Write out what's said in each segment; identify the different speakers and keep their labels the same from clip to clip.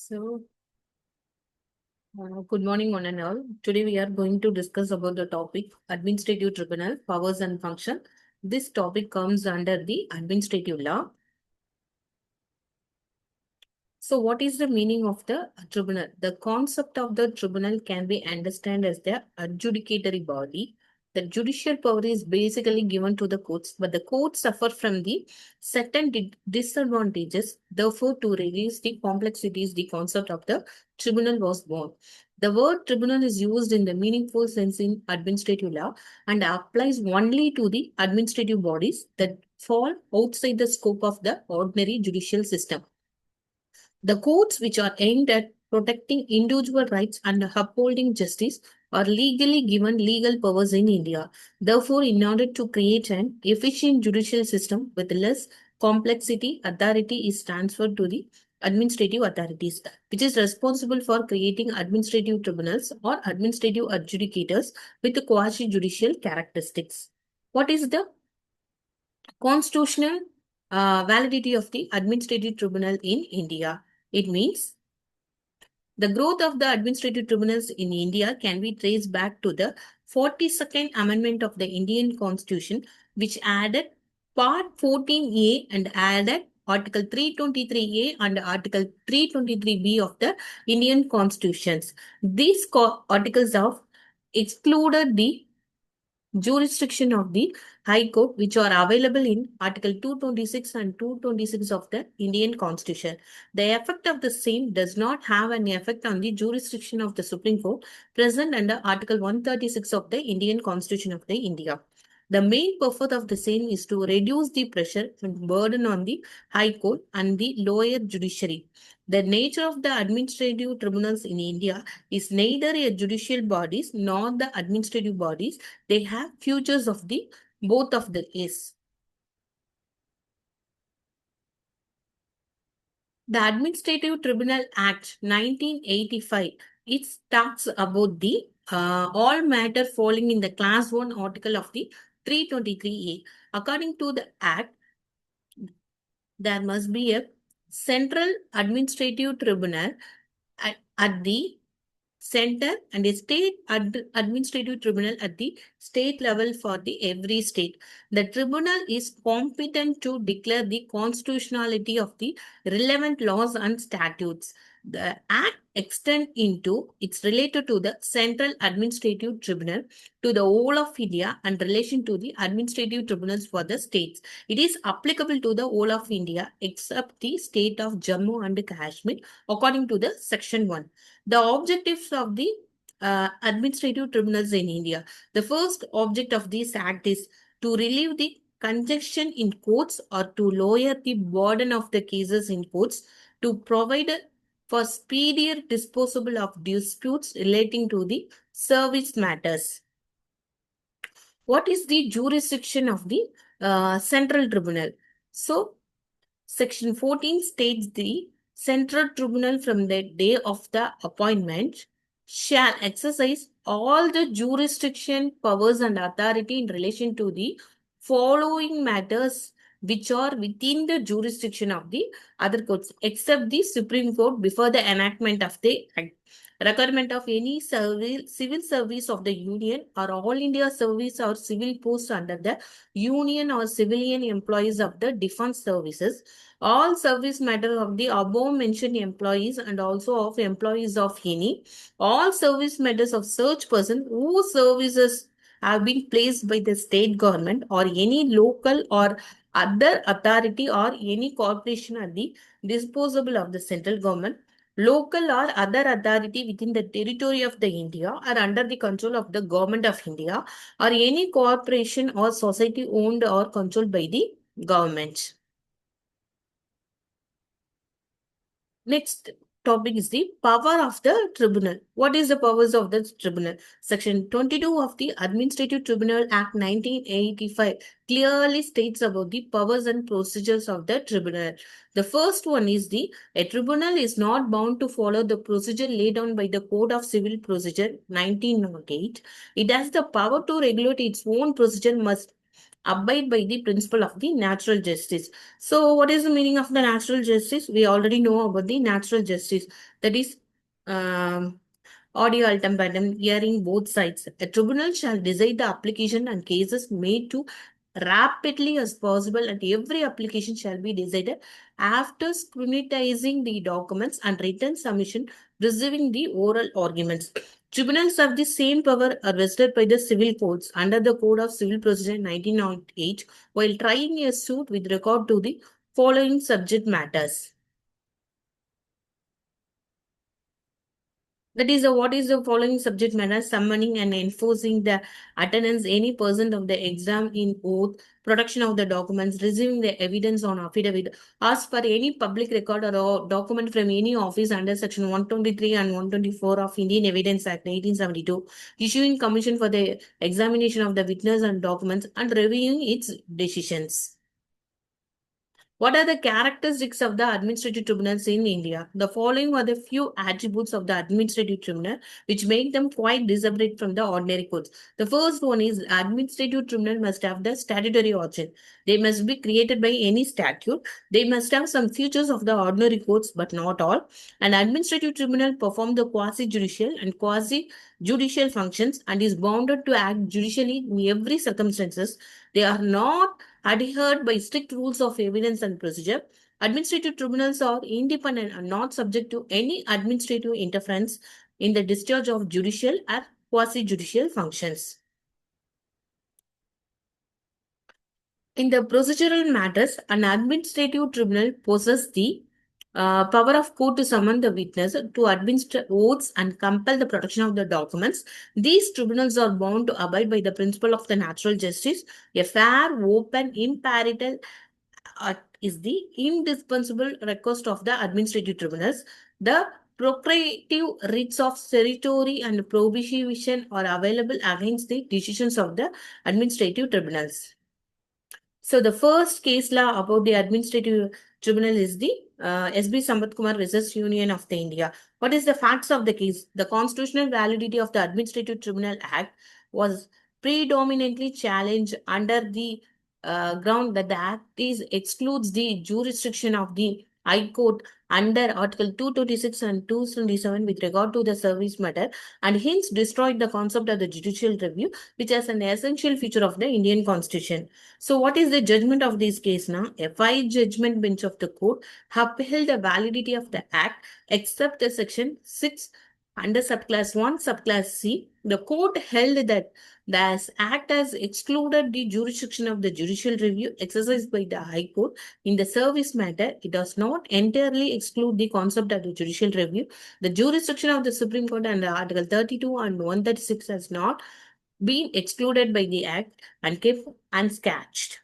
Speaker 1: So, good morning, one and all. Today we are going to discuss about the topic Administrative Tribunal, Powers and Function. This topic comes under the Administrative Law. So, what is the meaning of the tribunal? The concept of the tribunal can be understood as the adjudicatory body. The judicial power is basically given to the courts, but the courts suffer from the certain disadvantages. Therefore, to reduce the complexities, the concept of the tribunal was born. The word tribunal is used in the meaningful sense in administrative law and applies only to the administrative bodies that fall outside the scope of the ordinary judicial system. The courts, which are aimed at protecting individual rights and upholding justice, are legally given legal powers in India. Therefore, in order to create an efficient judicial system with less complexity, authority is transferred to the administrative authorities, which is responsible for creating administrative tribunals or administrative adjudicators with quasi-judicial characteristics. What is the constitutional validity of the administrative tribunal in India? It means the growth of the administrative tribunals in India can be traced back to the 42nd Amendment of the Indian Constitution, which added Part 14A and added Article 323A and Article 323B of the Indian Constitutions. These articles have excluded the jurisdiction of the High Court, which are available in Article 226 and 226 of the Indian Constitution. The effect of the same does not have an effect on the jurisdiction of the Supreme Court present under Article 136 of the Indian Constitution of the India. The main purpose of the same is to reduce the pressure and burden on the High Court and the lower judiciary. The nature of the administrative tribunals in India is neither a judicial bodies nor the administrative bodies. They have features of the both of the case. The Administrative Tribunal Act 1985, it talks about the all matter falling in the class 1 article of the 323A. According to the act, there must be a central administrative tribunal at the center and a state administrative tribunal at the state level for the every state. The tribunal is competent to declare the constitutionality of the relevant laws and statutes. The act extends into it's related to the central administrative tribunal to the whole of India and relation to the administrative tribunals for the states. It is applicable to the whole of India except the state of Jammu and Kashmir according to the section 1. The objectives of the administrative tribunals in India. The first object of this act is to relieve the congestion in courts or to lower the burden of the cases in courts, to provide for speedier disposal of disputes relating to the service matters. What is the jurisdiction of the central tribunal? So, Section 14 states the central tribunal from the day of the appointment shall exercise all the jurisdiction, powers and authority in relation to the following matters which are within the jurisdiction of the other courts except the Supreme Court before the enactment of the Act. Requirement of any civil service of the Union or All India service or civil post under the Union or civilian employees of the defense services, all service matters of the above mentioned employees and also of employees of any, all service matters of such person whose services have been placed by the state government or any local or other authority or any corporation at the disposal of the central government, local or other authority within the territory of the India or under the control of the government of India or any corporation or society owned or controlled by the government. Next topic is the power of the tribunal. What is the powers of the tribunal? Section 22 of the Administrative Tribunal Act 1985 clearly states about the powers and procedures of the tribunal. The first one is a tribunal is not bound to follow the procedure laid down by the Code of Civil Procedure 1908. It has the power to regulate its own procedure abide by the principle of the natural justice. So, what is the meaning of the natural justice? We already know about the natural justice. That is, um, audio ultimatum, hearing both sides. A tribunal shall decide the application and cases made to rapidly as possible, and every application shall be decided after scrutinizing the documents and written submission, receiving the oral arguments. Tribunals of the same power are vested by the civil courts under the Code of Civil Procedure 1908 while trying a suit with regard to the following subject matters. That is, what is the following subject matter? Summoning and enforcing the attendance any person of the exam in oath, production of the documents, receiving the evidence on affidavit, ask for any public record or document from any office under Section 123 and 124 of Indian Evidence Act 1972, issuing commission for the examination of the witness and documents, and reviewing its decisions. What are the characteristics of the administrative tribunals in India? The following are the few attributes of the administrative tribunal which make them quite distinct from the ordinary courts. The first one is administrative tribunal must have the statutory origin. They must be created by any statute. They must have some features of the ordinary courts, but not all. An administrative tribunal perform the quasi-judicial and quasi-judicial functions and is bounded to act judicially in every circumstances. They are not adhered by strict rules of evidence and procedure. Administrative tribunals are independent and not subject to any administrative interference in the discharge of judicial or quasi-judicial functions. In the procedural matters, an administrative tribunal possesses the power of court to summon the witness, to administer oaths and compel the production of the documents. These tribunals are bound to abide by the principle of the natural justice. A fair, open, impartial is the indispensable request of the administrative tribunals. The procurative writs of certiorari and prohibition are available against the decisions of the administrative tribunals. So the first case law about the administrative tribunal is the SB Sambat Kumar versus Union of the India. What is the facts of the case? The constitutional validity of the Administrative Tribunal Act was predominantly challenged under the ground that the Act excludes the jurisdiction of the High Court under Article 226 and 227 with regard to the service matter, and hence destroyed the concept of the judicial review, which is an essential feature of the Indian Constitution. So what is the judgment of this case now? A five-judgment bench of the court upheld the validity of the act except the section 6 under subclass 1, subclass C. The court held that the act has excluded the jurisdiction of the judicial review exercised by the High Court in the service matter. It does not entirely exclude the concept of the judicial review. The jurisdiction of the Supreme Court under Article 32 and 136 has not been excluded by the Act and kept unscathed.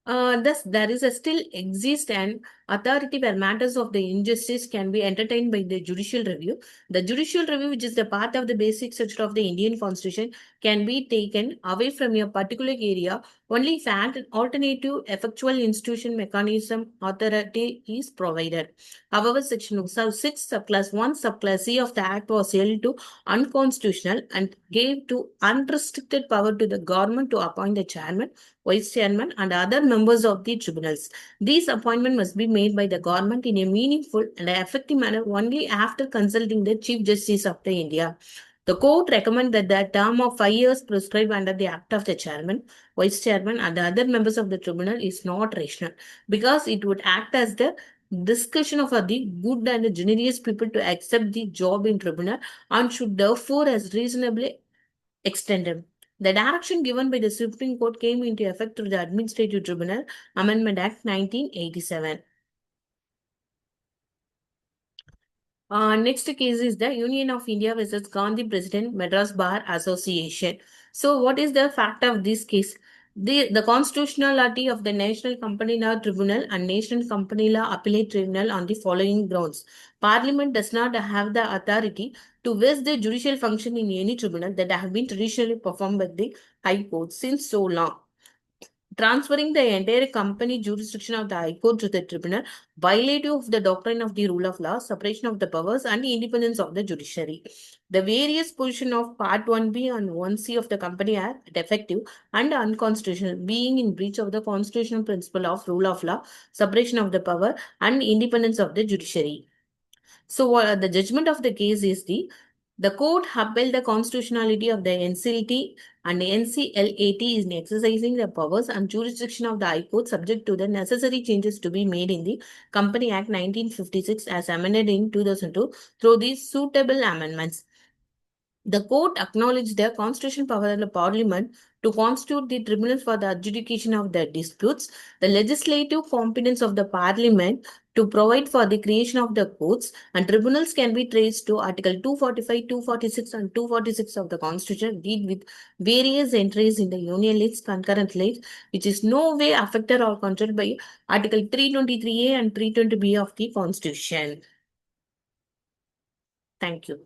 Speaker 1: Thus, there is a still exist an authority where matters of the injustice can be entertained by the judicial review. The judicial review, which is the part of the basic structure of the Indian Constitution, can be taken away from a particular area only if an alternative effectual institution mechanism authority is provided. However, Section 6, subclass 1, subclass C of the Act was held to unconstitutional and gave to unrestricted power to the government to appoint the chairman, vice chairman, and other members of the tribunals. These appointments must be made by the government in a meaningful and effective manner only after consulting the Chief Justice of the India. The court recommended that the term of 5 years prescribed under the Act of the Chairman, Vice Chairman, and the other members of the tribunal is not rational because it would act as the discussion of the good and generous people to accept the job in tribunal and should therefore as reasonably extended. The direction given by the Supreme Court came into effect through the Administrative Tribunal Amendment Act 1987. Next case is the Union of India versus Gandhi President Madras Bar Association. So what is the fact of this case? The constitutionality of the National Company Law Tribunal and National Company Law Appellate Tribunal on the following grounds. Parliament does not have the authority to vest the judicial function in any tribunal that have been traditionally performed by the High Court since so long. transferring the entire company jurisdiction of the High Court to the tribunal, violative of the doctrine of the rule of law, separation of the powers, and independence of the judiciary. The various position of Part 1B and 1C of the Company Act defective and unconstitutional, being in breach of the constitutional principle of rule of law, separation of the power, and independence of the judiciary. So the judgment of the case is the court upheld the constitutionality of the NCLT and NCLAT is exercising the powers and jurisdiction of the High Court subject to the necessary changes to be made in the Company Act 1956 as amended in 2002 through these suitable amendments. The court acknowledged the constitutional power of the parliament to constitute the tribunal for the adjudication of the disputes, the legislative competence of the parliament to provide for the creation of the courts, and tribunals can be traced to Article 245, 246, and 246 of the Constitution, deal with various entries in the Union list, concurrent list, which is no way affected or controlled by Article 323A and 320B of the Constitution. Thank you.